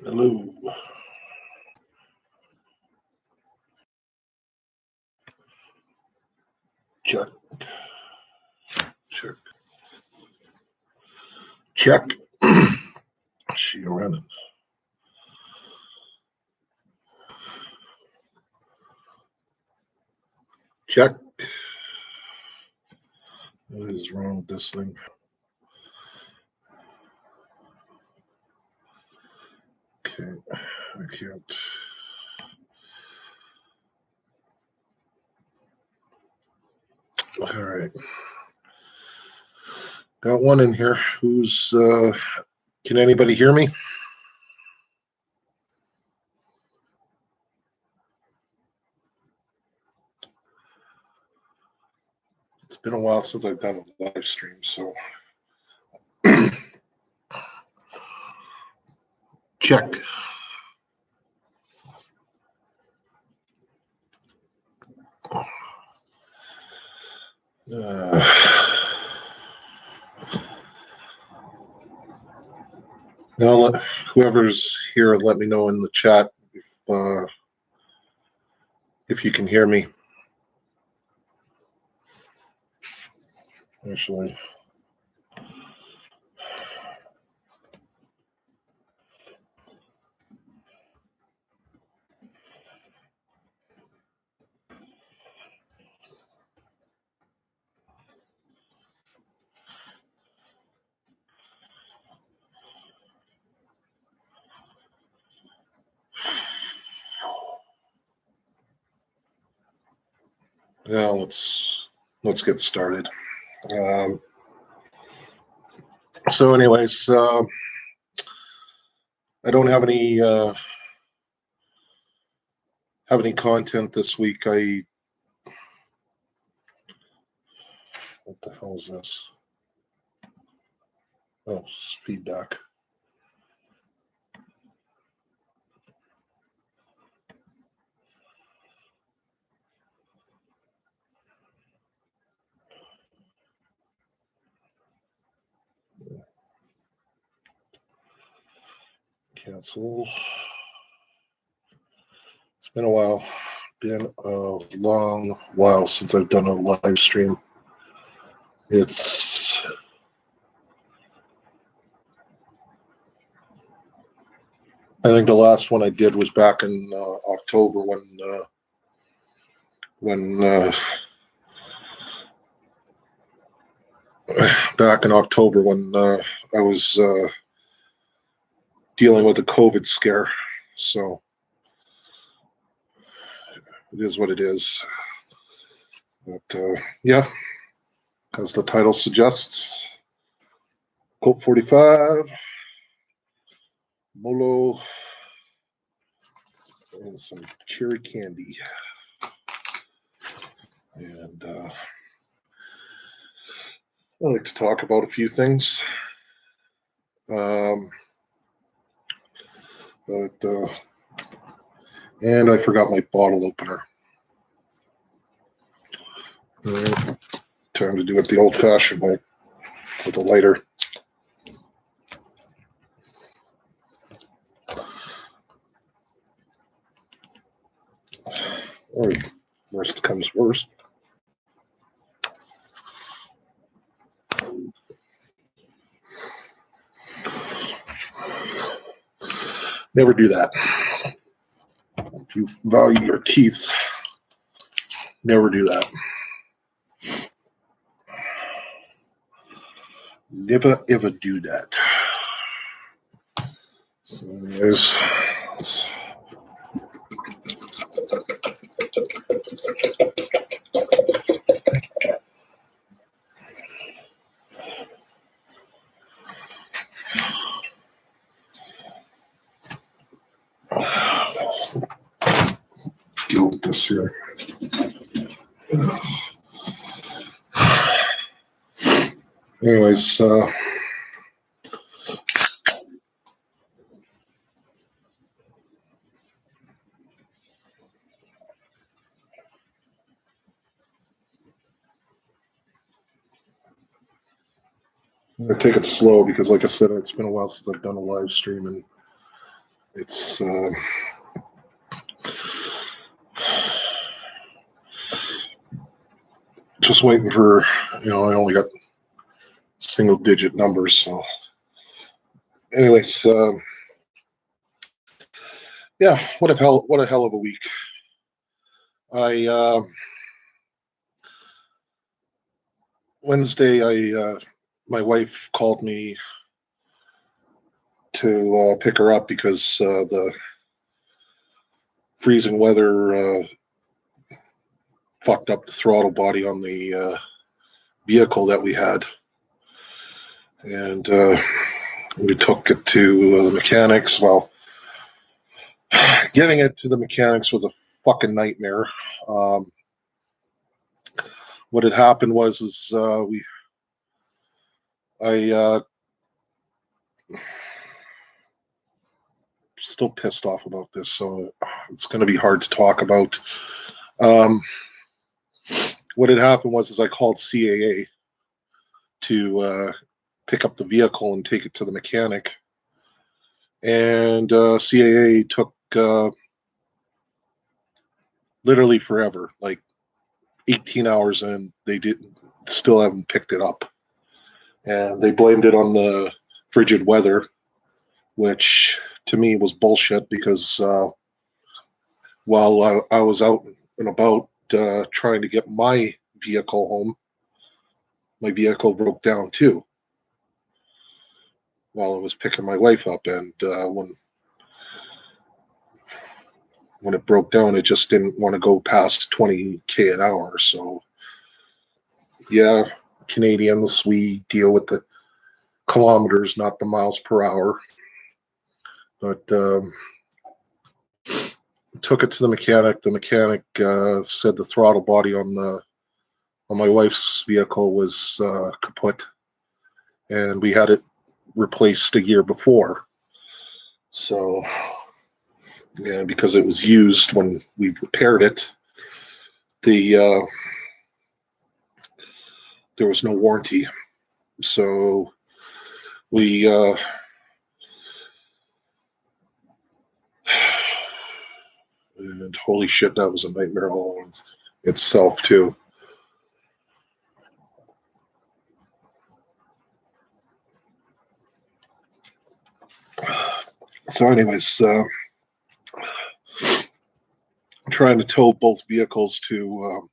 Hello. Check. Check. Check. See you running. Check. What is wrong with this thing? Okay, I can't. All right. Got one in here. Who's, can anybody hear me? It's been a while since I've done a live stream, so. Check. Now, whoever's here, let me know in the chat if you can hear me. Actually, yeah, let's get started. So, anyways, I don't have any content this week. What the hell is this? Oh, it's feedback. Cancel. It's been a while. Been a long while since I've done a live stream. I think the last one I did was back in October back in October when I was dealing with a COVID scare. So it is what it is. But yeah, as the title suggests, Colt 45, Mollo, and some cherry candy. And I like to talk about a few things. And I forgot my bottle opener. Time to do it the old-fashioned way with a lighter. Or worst comes worst. Never do that. If you value your teeth, never do that. Never ever do that. So anyways, deal with this here. Anyways, I'm gonna take it slow because, like I said, it's been a while since I've done a live stream, and It's just waiting for, I only got single digit numbers. So anyways, yeah, what a hell of a week. Wednesday, my wife called me to pick her up because the freezing weather fucked up the throttle body on the vehicle that we had. And we took it to the mechanics. Well, getting it to the mechanics was a fucking nightmare. What had happened was I still pissed off about this, so it's going to be hard to talk about. What had happened was I called CAA to pick up the vehicle and take it to the mechanic, and CAA took literally forever, like 18 hours, and they still haven't picked it up. And they blamed it on the frigid weather, which to me was bullshit because while I was out and about trying to get my vehicle home, my vehicle broke down too while I was picking my wife up. And when it broke down, it just didn't want to go past 20k an hour. So yeah, Canadians, we deal with the kilometers, not the miles per hour. But took it to the mechanic. The mechanic said the throttle body on my wife's vehicle was kaput, and we had it replaced a year before. So, yeah, because it was used when we repaired it, there was no warranty. So we and holy shit, that was a nightmare all on itself too. So anyways, trying to tow both vehicles to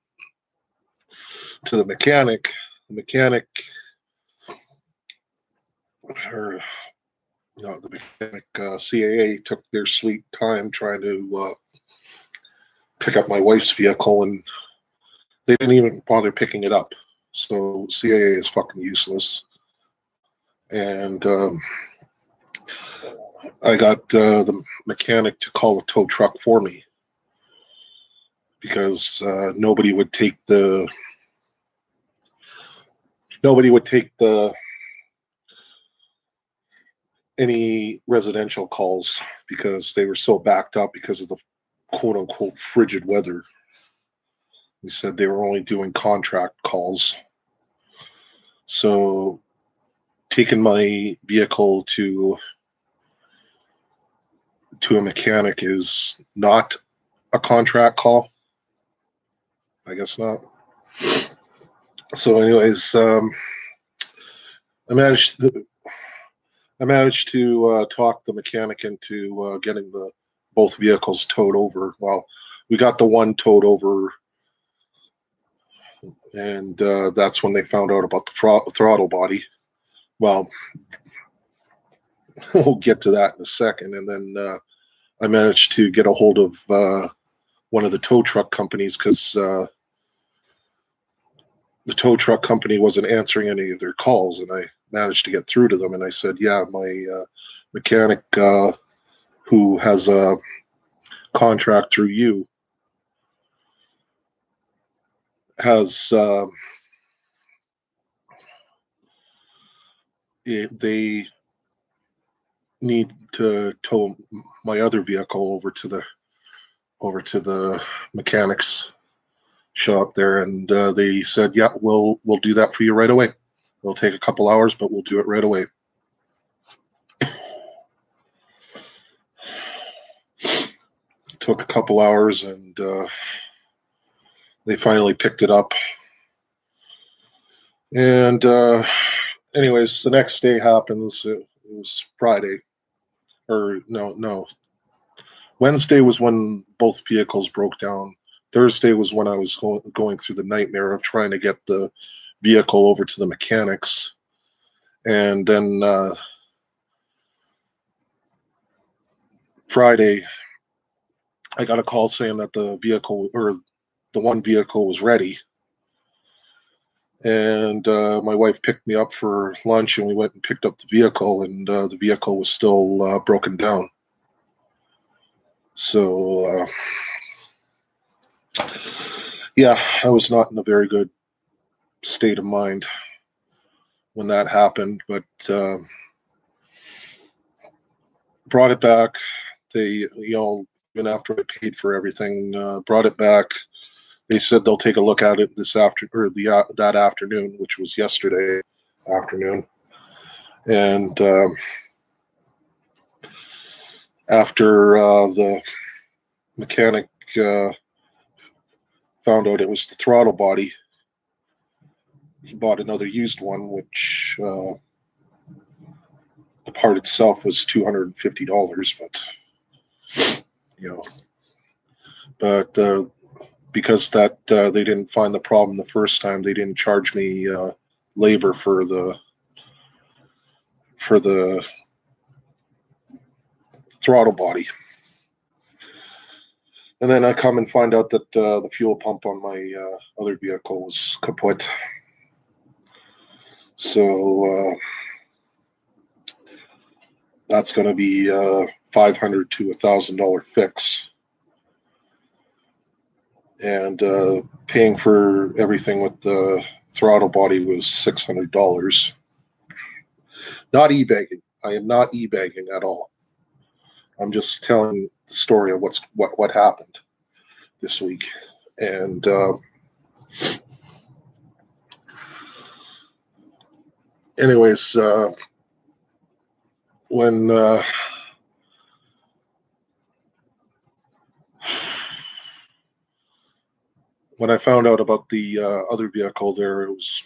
the mechanic. The mechanic, or no, the mechanic CAA took their sweet time trying to pick up my wife's vehicle, and they didn't even bother picking it up. So CAA is fucking useless. And I got the mechanic to call a tow truck for me because nobody would take the any residential calls because they were so backed up because of the quote unquote frigid weather. He said they were only doing contract calls. So taking my vehicle to a mechanic is not a contract call. I guess not. So anyways, I managed to talk the mechanic into getting both vehicles towed over. Well, we got the one towed over, and that's when they found out about the throttle body. Well, we'll get to that in a second. And then I managed to get a hold of one of the tow truck companies because the tow truck company wasn't answering any of their calls, and I managed to get through to them. And I said, yeah, my mechanic who has a contract through you has they need to tow my other vehicle over to the mechanics shop there, and they said, yeah, we'll do that for you right away. It'll take a couple hours, but we'll do it right away. took a couple hours, and they finally picked it up. And anyways, the next day happens. It was Friday, or no. Wednesday was when both vehicles broke down. Thursday was when I was going through the nightmare of trying to get the vehicle over to the mechanics. And then Friday, I got a call saying that the vehicle, or the one vehicle, was ready. And my wife picked me up for lunch, and we went and picked up the vehicle, and the vehicle was still broken down. So, yeah, I was not in a very good state of mind when that happened, but brought it back. They, even after I paid for everything, brought it back. They said they'll take a look at it this that afternoon, which was yesterday afternoon. And after the mechanic found out it was the throttle body, he bought another used one, which the part itself was $250, but because that they didn't find the problem the first time, they didn't charge me labor for the throttle body. And then I come and find out that the fuel pump on my other vehicle was kaput. So that's going to be $500 to $1,000 fix. And paying for everything with the throttle body was $600. Not e-bagging. I am not e-bagging at all. I'm just telling the story of what happened this week. And anyways, when I found out about the other vehicle there, it was,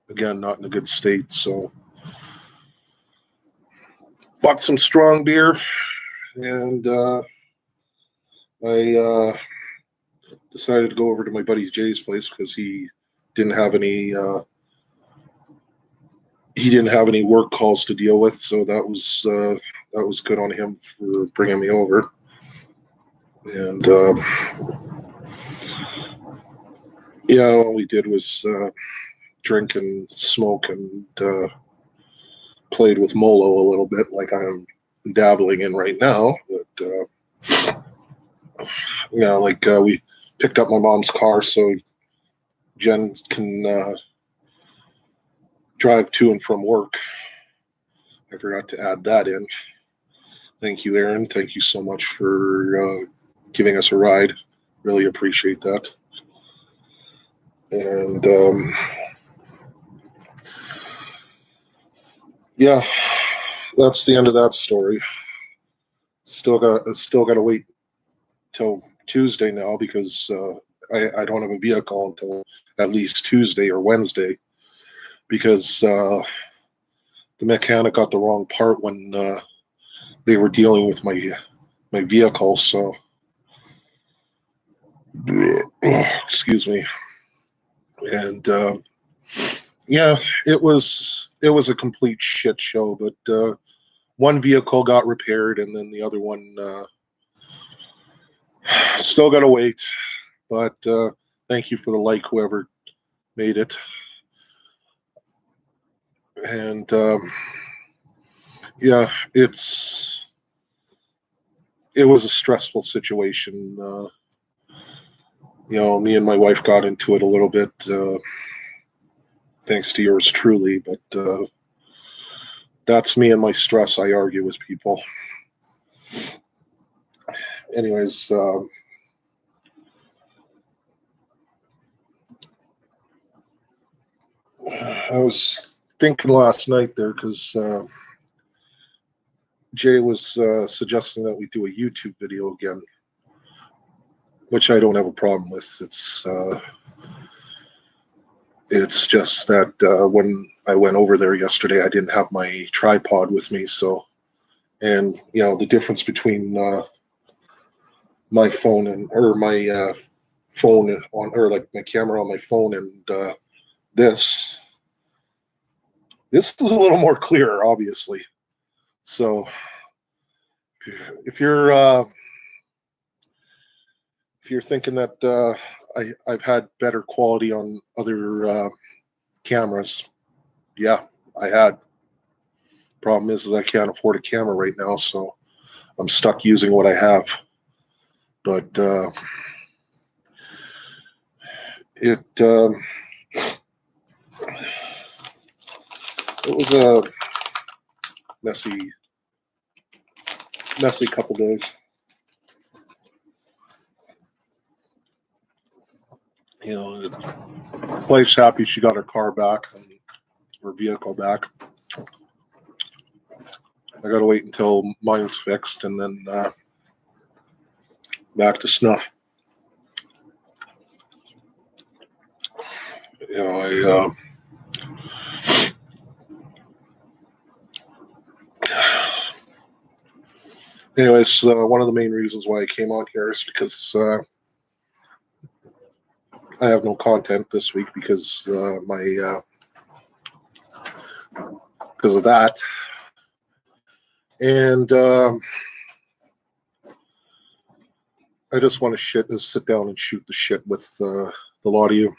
again, not in a good state. So bought some strong beer, and I decided to go over to my buddy Jay's place because he didn't have any work calls to deal with. So that was good on him for bringing me over. And yeah, all we did was drink and smoke and played with Mollo a little bit, like I'm dabbling in right now. But we picked up my mom's car so Jen can drive to and from work. I forgot to add that in. Thank you, Aaron. Thank you so much for giving us a ride. Really appreciate that. And yeah, that's the end of that story. Still got to wait till Tuesday now because I don't have a vehicle until at least Tuesday or Wednesday because the mechanic got the wrong part when they were dealing with my vehicle. So excuse me. And yeah, it was a complete shit show. But one vehicle got repaired, and then the other one still got to wait. But thank you for the like, whoever made it. And yeah, it was a stressful situation. Me and my wife got into it a little bit, thanks to yours truly. But that's me and my stress. I argue with people. Anyways, I was thinking last night there because Jay was suggesting that we do a YouTube video again, which I don't have a problem with. It's just that when I went over there yesterday, I didn't have my tripod with me, so, and you know the difference between my phone or my phone on, or like my camera on my phone and this is a little more clear, obviously. So if you're thinking that I've had better quality on other cameras, yeah, I had. Problem is I can't afford a camera right now, so I'm stuck using what I have. But it was a messy couple days. You know, wife's happy she got her car back and her vehicle back. I got to wait until mine's fixed and then back to snuff. You know, anyways, one of the main reasons why I came on here is because I have no content this week because because of that, and I just want to sit down and shoot the shit with the lot of you.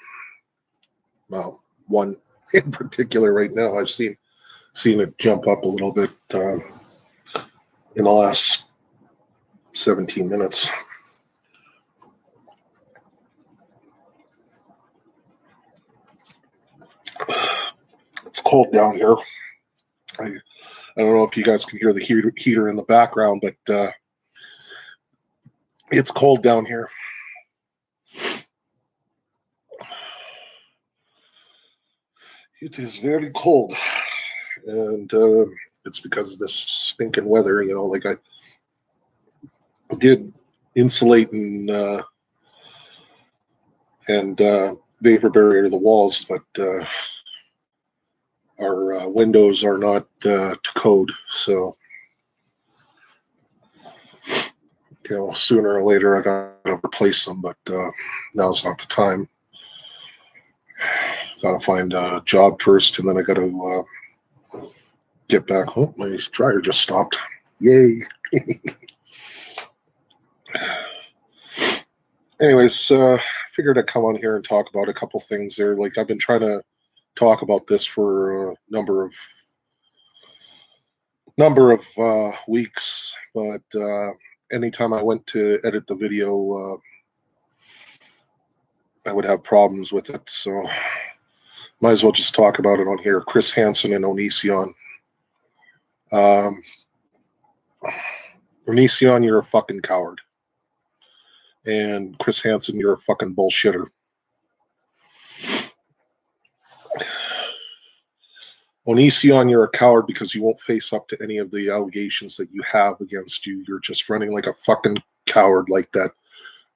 Well, one in particular right now. I've seen it jump up a little bit in the last 17 minutes. It's cold down here. I don't know if you guys can hear the heater in the background, but it's cold down here. It is very cold, and it's because of this stinking weather. You know, like I did insulate and vapor barrier the walls, but our windows are not to code, so you know, sooner or later I gotta replace them, but now's not the time. Gotta find a job first, and then I gotta get back. Oh, my dryer just stopped. Yay. Anyways, figured I'd come on here and talk about a couple things there. Like, I've been trying to talk about this for a number of weeks, but anytime I went to edit the video, I would have problems with it. So might as well just talk about it on here. Chris Hansen and Onision. Onision, you're a fucking coward. And Chris Hansen, you're a fucking bullshitter. Onision, you're a coward because you won't face up to any of the allegations that you have against you. You're just running like a fucking coward, like that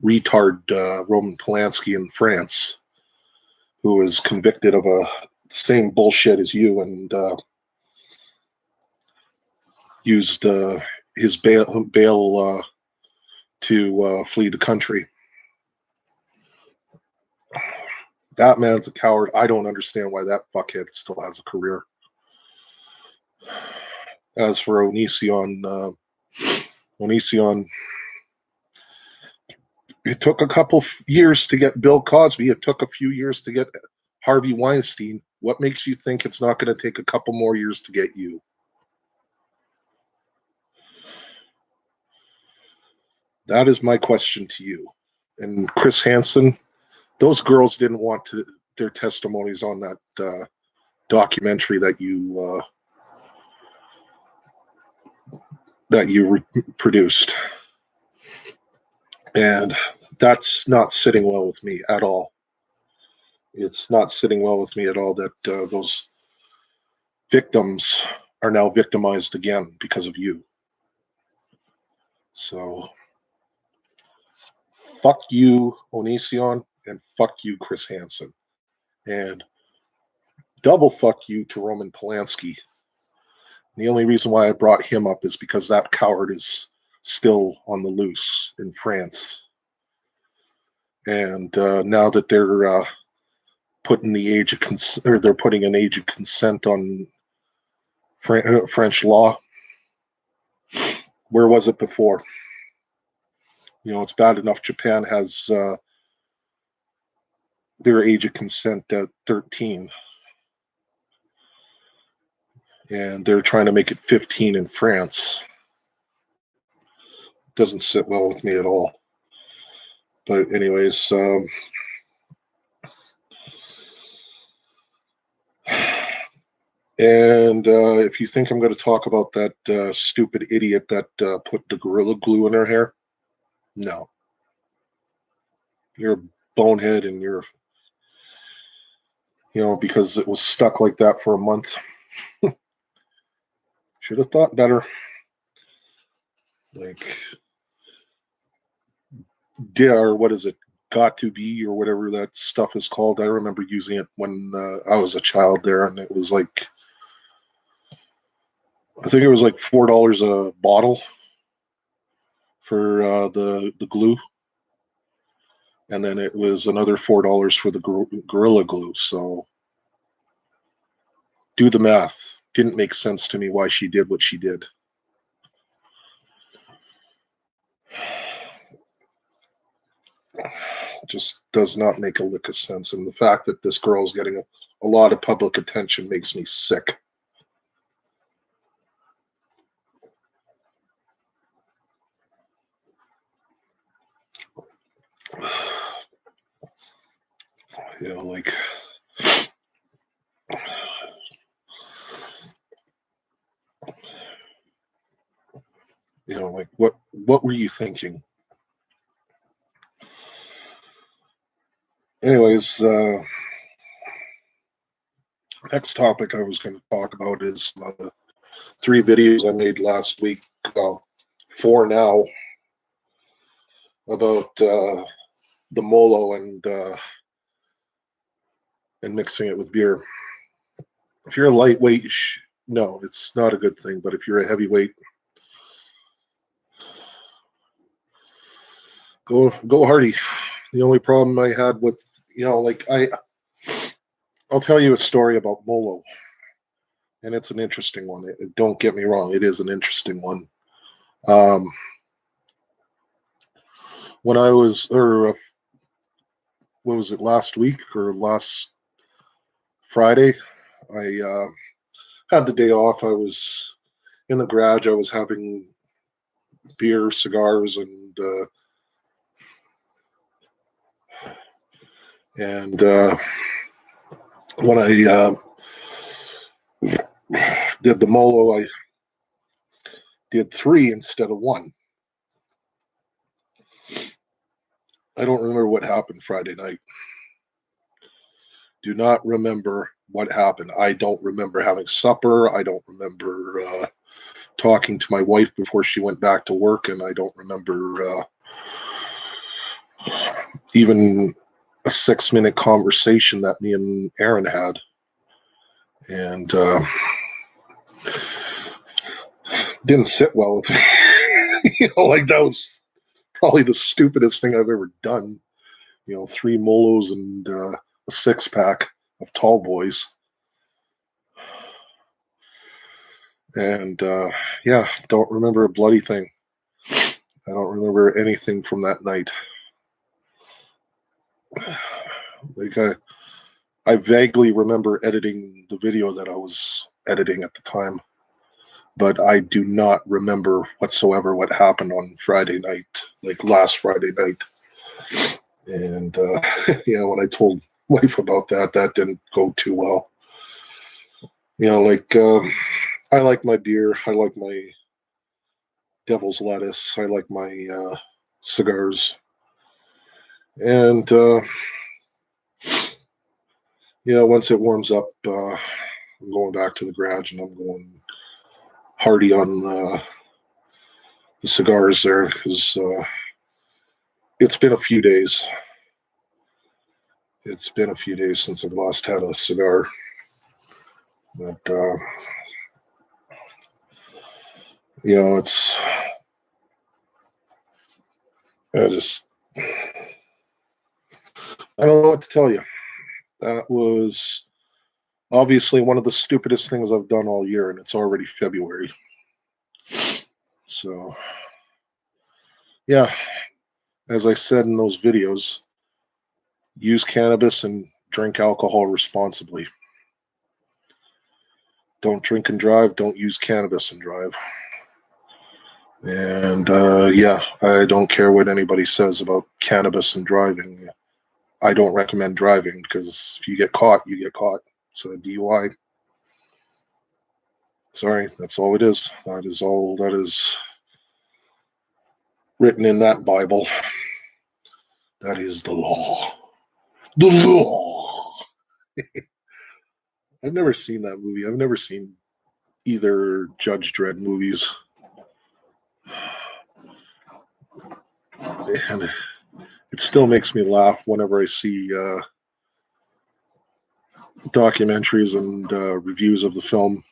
retard Roman Polanski in France, who was convicted of the same bullshit as you and used his bail to flee the country. That man's a coward. I don't understand why that fuckhead still has a career. As for Onision, it took a couple years to get Bill Cosby. It took a few years to get Harvey Weinstein. What makes you think it's not going to take a couple more years to get you? That is my question to you. And Chris Hansen, those girls didn't want their testimonies on that documentary that you produced. And that's not sitting well with me at all. It's not sitting well with me at all that those victims are now victimized again because of you. So, fuck you, Onision, and fuck you, Chris Hansen. And double fuck you to Roman Polanski. The only reason why I brought him up is because that coward is still on the loose in France. And now that they're putting the age of or they're putting an age of consent on French law, where was it before? It's bad enough Japan has their age of consent at 13. And they're trying to make it 15 in France. Doesn't sit well with me at all. But anyways, and if you think I'm going to talk about that stupid idiot that put the Gorilla Glue in her hair, no. You're a bonehead, and you're, because it was stuck like that for a month. Should have thought better. Like, or what is it? Got to be, or whatever that stuff is called. I remember using it when I was a child there, and it was like, I think it was like $4 a bottle for the glue, and then it was another $4 for the Gorilla Glue. So do the math. Didn't make sense to me why she did what she did. Just does not make a lick of sense. And the fact that this girl is getting a lot of public attention makes me sick. Like, like what were you thinking? Anyways, next topic I was going to talk about is 3 videos I made last week, well, 4 now, about the Mollo and mixing it with beer. If you're a lightweight, no, it's not a good thing. But if you're a heavyweight, go hardy. The only problem I had with, I'll tell you a story about Mollo, and it's an interesting one. Don't get me wrong, it is an interesting one. When I was, or what was it, last week or last Friday, I had the day off. I was in the garage. I was having beer, cigars, and when I did the Mollo, I did 3 instead of 1. I don't remember what happened Friday night. Do not remember what happened. I don't remember having supper. I don't remember talking to my wife before she went back to work, and I don't remember even a 6-minute conversation that me and Aaron had. And didn't sit well with me. Like, that was probably the stupidest thing I've ever done. 3 Mollos and a 6-pack of tall boys. And don't remember a bloody thing. I don't remember anything from that night. Like, I vaguely remember editing the video that I was editing at the time, but I do not remember whatsoever what happened on Friday night, like last Friday night. And when I told wife about that didn't go too well. I like my beer. I like my devil's lettuce. I like my cigars. And once it warms up, I'm going back to the garage and I'm going hardy on the the cigars there, because it's been a few days. It's been a few days since I've last had a cigar. But, you know, it's, I don't know what to tell you. That was obviously one of the stupidest things I've done all year, and it's already February. So, yeah, as I said in those videos, use cannabis and drink alcohol responsibly. Don't drink and drive. Don't use cannabis and drive. And yeah, I don't care what anybody says about cannabis and driving. I don't recommend driving because if you get caught, you get caught. So DUI. Sorry, that's all it is. That is all that is written in that Bible. That is the law. The law. I've never seen that movie. I've never seen either Judge Dredd movies. And it still makes me laugh whenever I see documentaries and reviews of the film.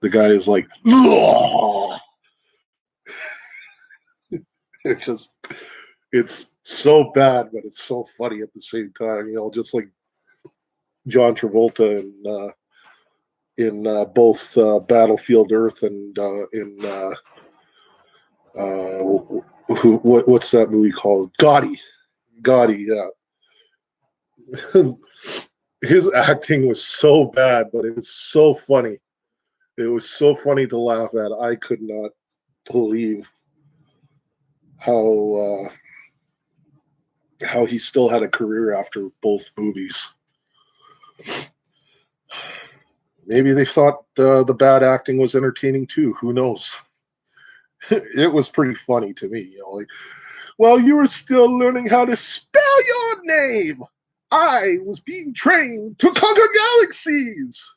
The guy is like, "Law." It's so bad, but it's so funny at the same time. You know, just like John Travolta in both Battlefield Earth and in what's that movie called? Gotti. Yeah. His acting was so bad, but it was so funny. It was so funny to laugh at. I could not believe how he still had a career after both movies. Maybe they thought the bad acting was entertaining too. Who knows? It was pretty funny to me. You know, like, well, you were still learning how to spell your name. I was being trained to conquer galaxies.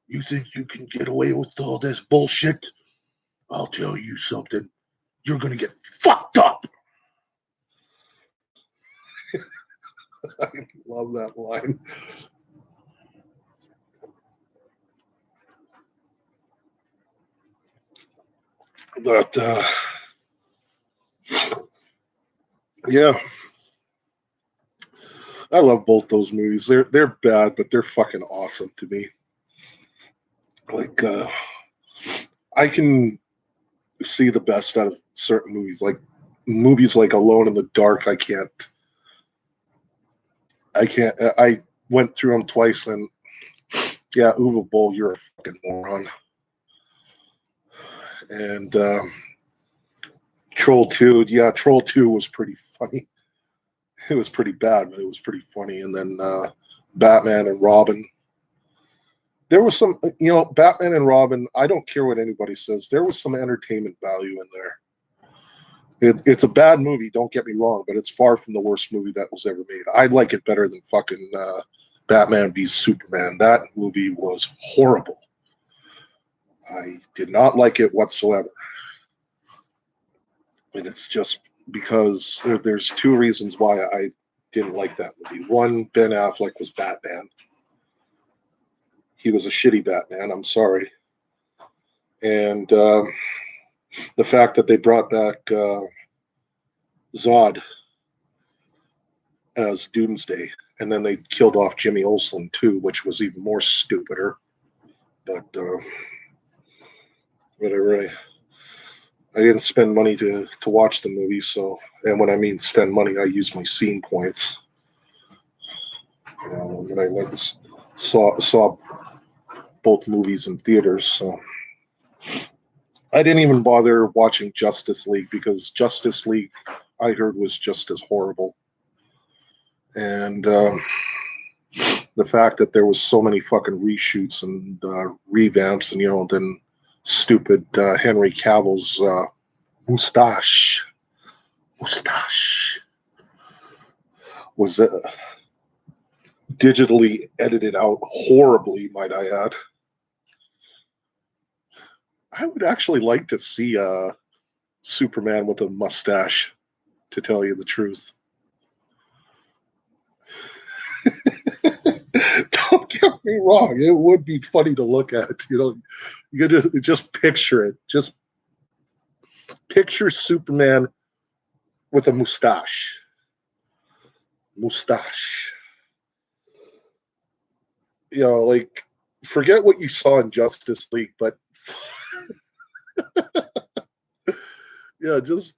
You think you can get away with all this bullshit? I'll tell you something. You're going to get fucked up. I love that line. But, yeah. I love both those movies. They're bad, but they're fucking awesome to me. Like, I can see the best out of certain movies. Like, movies like Alone in the Dark, I can't. I went through them twice, and yeah, Uwe Boll, you're a fucking moron. And Troll 2, yeah, Troll 2 was pretty funny. It was pretty bad, but it was pretty funny. And then Batman and Robin. There was some, you know, Batman and Robin, I don't care what anybody says. There was some entertainment value in there. It's a bad movie, don't get me wrong, but it's far from the worst movie that was ever made. I like it better than fucking Batman v Superman. That movie was horrible. I did not like it whatsoever. And it's just because there's two reasons why I didn't like that movie. One, Ben Affleck was Batman. He was a shitty Batman, I'm sorry. And the fact that they brought back Zod as Doomsday, and then they killed off Jimmy Olsen too, which was even more stupider. But whatever. I didn't spend money to watch the movie, so, and when I mean spend money, I use my scene points. When I went and saw both movies in theaters, so I didn't even bother watching Justice League because Justice League, I heard, was just as horrible. And the fact that there was so many fucking reshoots and revamps, and, you know, then stupid Henry Cavill's mustache was digitally edited out horribly, might I add. I would actually like to see Superman with a mustache, to tell you the truth. Don't get me wrong; it would be funny to look at. You know, you could just picture it. Just picture Superman with a mustache. Mustache. You know, like forget what you saw in Justice League, but yeah, just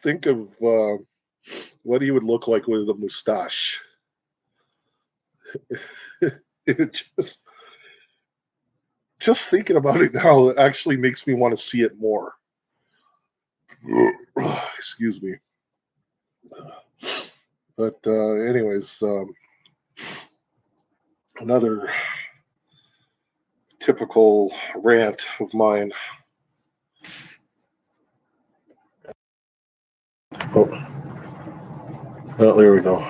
think of what he would look like with a mustache. It just thinking about it now actually makes me want to see it more. Excuse me. But anyways, another typical rant of mine. Oh, there we go.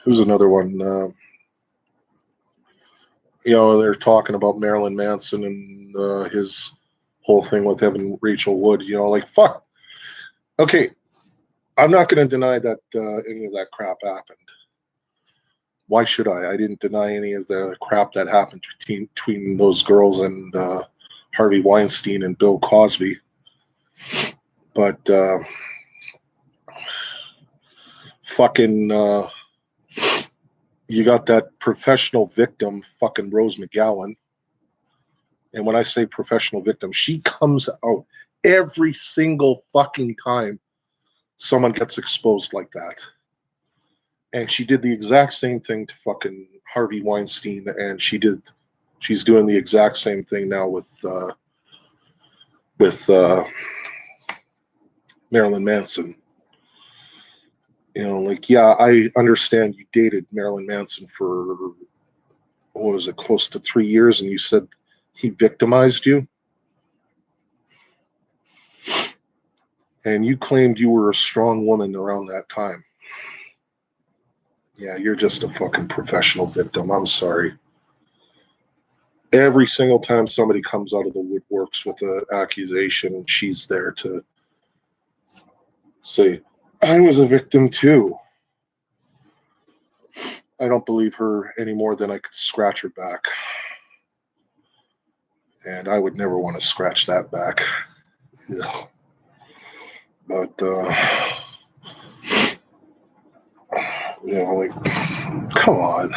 Who's another one? They're talking about Marilyn Manson and his whole thing with having Rachel Wood. Like fuck. Okay, I'm not going to deny that any of that crap happened. Why should I? I didn't deny any of the crap that happened between those girls and Harvey Weinstein and Bill Cosby. But fucking, you got that professional victim, fucking Rose McGowan. And when I say professional victim, she comes out every single fucking time someone gets exposed like that. And she did the exact same thing to fucking Harvey Weinstein, and she's doing the exact same thing now with Marilyn Manson. Like, yeah, I understand you dated Marilyn Manson for, what was it, close to 3 years, and you said he victimized you? And you claimed you were a strong woman around that time. Yeah, you're just a fucking professional victim. I'm sorry. Every single time somebody comes out of the woodworks with an accusation, she's there to say, I was a victim too. I don't believe her any more than I could scratch her back. And I would never want to scratch that back. Ugh. But, like, come on.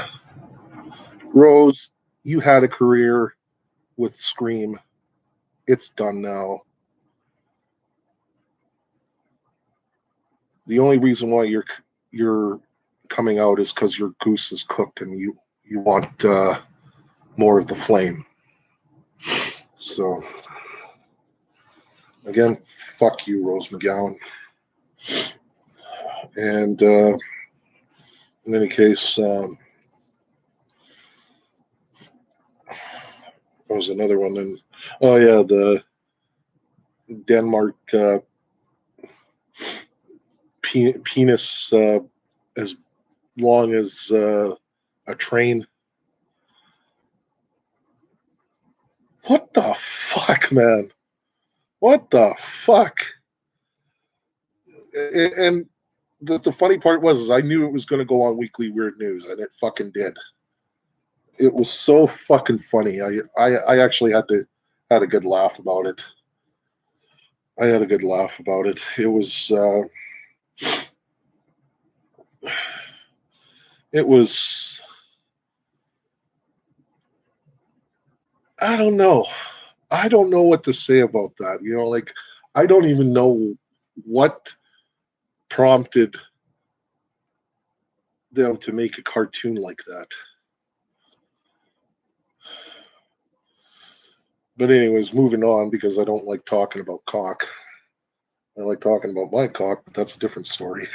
Rose, you had a career with Scream. It's done now. The only reason why you're coming out is because your goose is cooked and you want more of the flame. So, again, fuck you, Rose McGowan. And in any case, there was another one. And oh yeah, the Denmark penis as long as a train. What the fuck, man? What the fuck? And the funny part was I knew it was going to go on Weekly Weird News, and it fucking did. It was so fucking funny. I actually had a good laugh about it. I had a good laugh about it. It was I don't know. I don't know what to say about that. Like I don't even know what prompted them to make a cartoon like that. But anyways, moving on because I don't like talking about cock. I like talking about my cock, but that's a different story.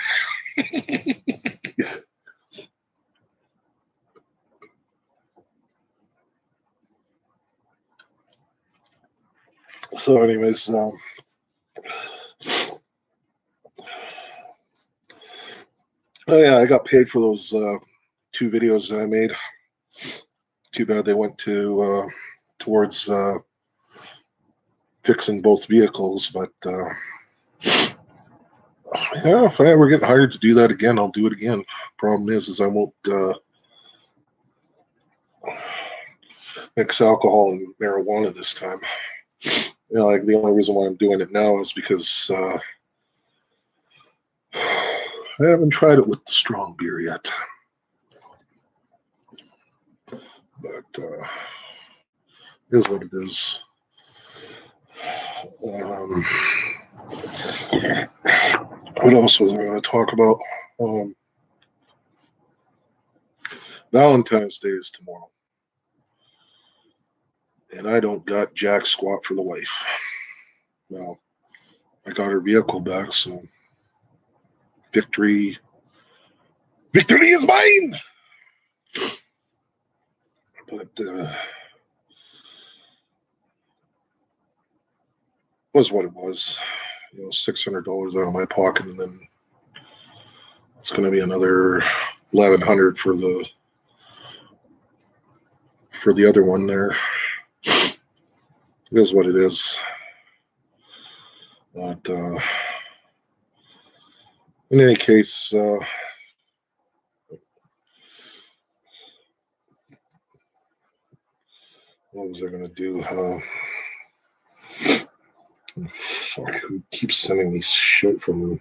So, anyways, oh yeah, I got paid for those 2 videos that I made. Too bad they went to towards fixing both vehicles, but yeah, if I ever get hired to do that again, I'll do it again. Problem is I won't mix alcohol and marijuana this time. You know, like the only reason why I'm doing it now is because I haven't tried it with the strong beer yet. But it is what it is. What else was I going to talk about? Valentine's Day is tomorrow. And I don't got jack squat for the wife. Well, I got her vehicle back, so victory is mine! But was what it was. You know, $600 out of my pocket, and then it's going to be another $1,100 for the other one there. It is what it is. But in any case, what was I going to do? Fuck, who keeps sending me shit from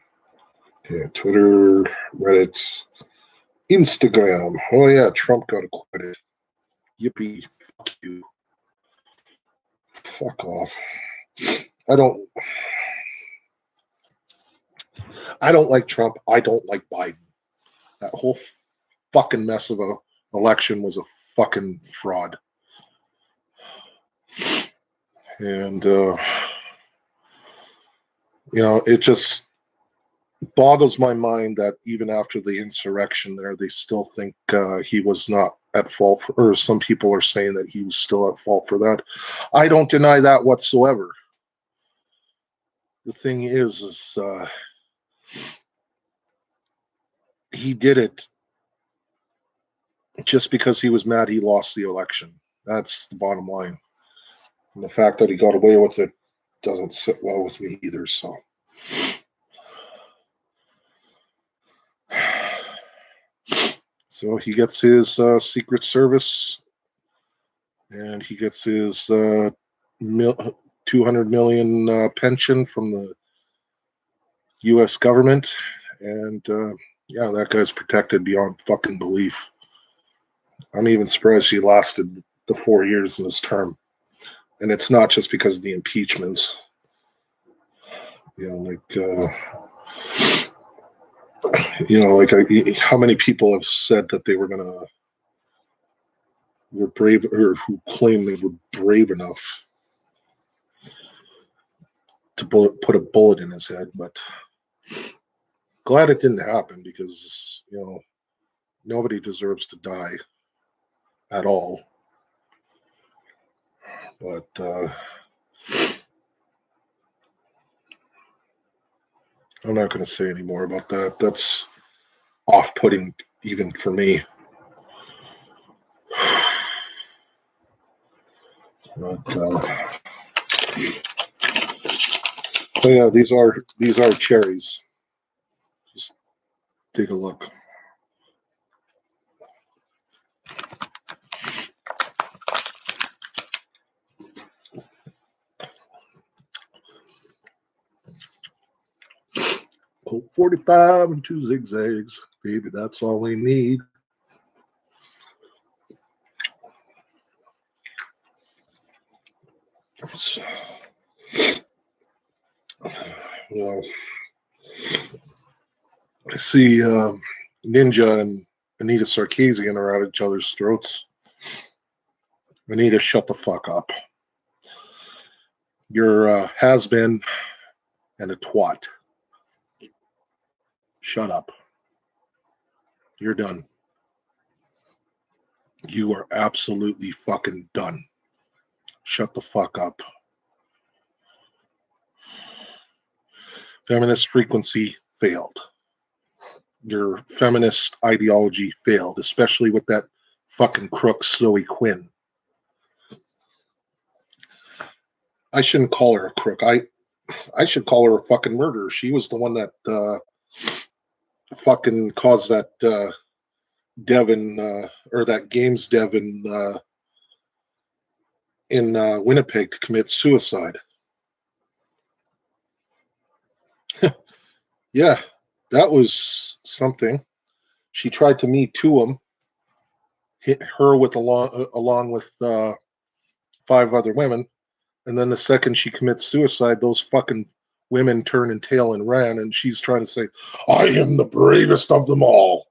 Twitter, Reddit, Instagram? Oh yeah, Trump got acquitted. Yippee! Fuck you. Fuck off. I don't like Trump. I don't like Biden. That whole fucking mess of a election was a fucking fraud. And you know, it just boggles my mind that even after the insurrection there, they still think he was not at fault for, or some people are saying that he was still at fault for that. I don't deny that whatsoever. The thing is he did it just because he was mad he lost the election. That's the bottom line. And the fact that he got away with it doesn't sit well with me either, so. So he gets his Secret Service, and he gets his $200 million pension from the U.S. government, and yeah, that guy's protected beyond fucking belief. I'm even surprised he lasted the 4 years in his term, and it's not just because of the impeachments. You know, like how many people have said that they were brave, or who claimed they were brave enough to put a bullet in his head, but glad it didn't happen, because, you know, nobody deserves to die at all. But I'm not going to say any more about that. That's off-putting even for me. But oh yeah, these are cherries. Just take a look. Colt 45 and 2 zigzags, baby. That's all we need. Well, I see Ninja and Anita Sarkeesian are at each other's throats. Anita, shut the fuck up. You're a has-been and a twat. Shut up. You're done. You are absolutely fucking done. Shut the fuck up. Feminist frequency failed. your feminist ideology failed, especially with that fucking crook Zoe Quinn. I shouldn't call her a crook. I should call her a fucking murderer. She was the one that fucking caused that Devin or that games Devin in Winnipeg to commit suicide. Yeah, that was something. She tried to Me Too him, hit her with along with 5 other women, and then the second she commits suicide, those fucking women turn and tail and ran, and she's trying to say, "I am the bravest of them all."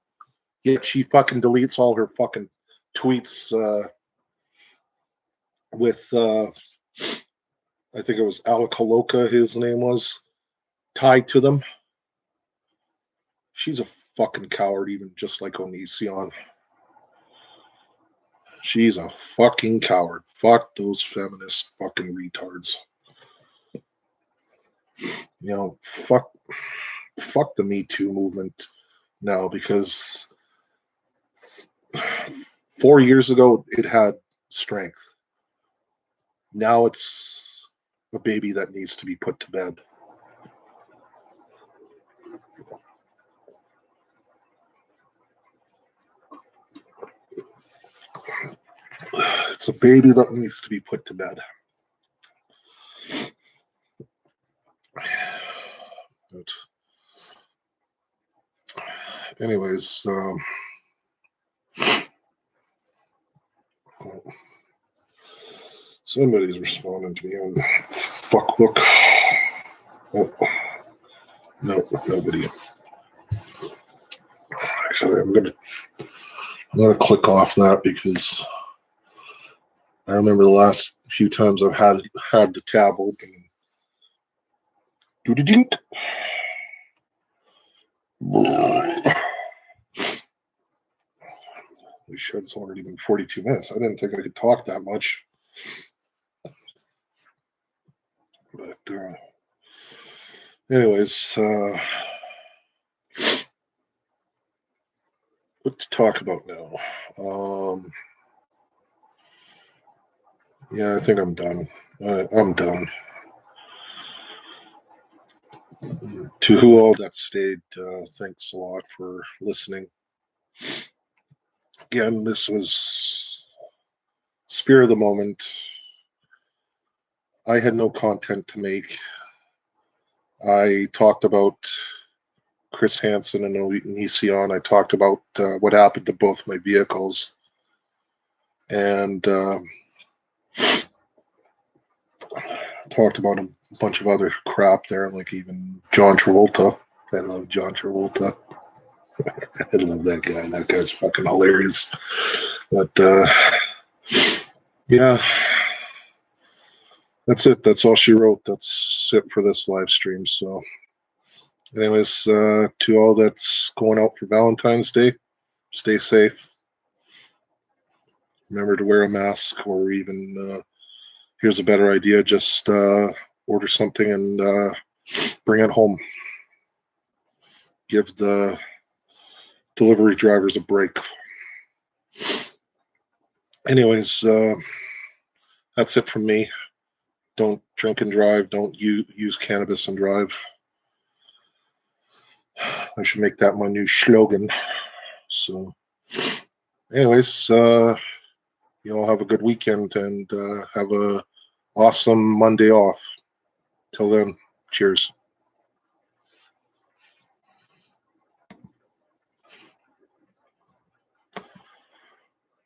Yet she fucking deletes all her fucking tweets with I think it was Alakaloka, his name was, tied to them. She's a fucking coward, even just like Onision. She's a fucking coward. Fuck those feminist fucking retards. You know, fuck the Me Too movement now, because 4 years ago it had strength. Now it's a baby that needs to be put to bed. It's a baby that needs to be put to bed. But anyways, somebody's responding to me on Fuckbook. Oh, no, nobody. Actually, I'm gonna click off that, because I remember the last few times I've had the tab open. Do-do-dink. We should. It's already been 42 minutes. I didn't think I could talk that much. But anyways, what to talk about now? Yeah, I think I'm done. I'm done. To who all that stayed, thanks a lot for listening. Again, this was Spear of the Moment. I had no content to make. I talked about Chris Hansen and Onision. I talked about what happened to both my vehicles. And talked about a bunch of other crap there, like even John Travolta. I love John Travolta. I love that guy. That guy's fucking hilarious. But yeah, that's it. That's all she wrote. That's it for this live stream. So anyways, to all that's going out for Valentine's Day, stay safe. Remember to wear a mask, or even here's a better idea, just order something and bring it home. Give the delivery drivers a break. Anyways, that's it from me. Don't drink and drive. Don't use cannabis and drive. I should make that my new slogan. So anyways, you all have a good weekend, and have a awesome Monday off. Till then, cheers.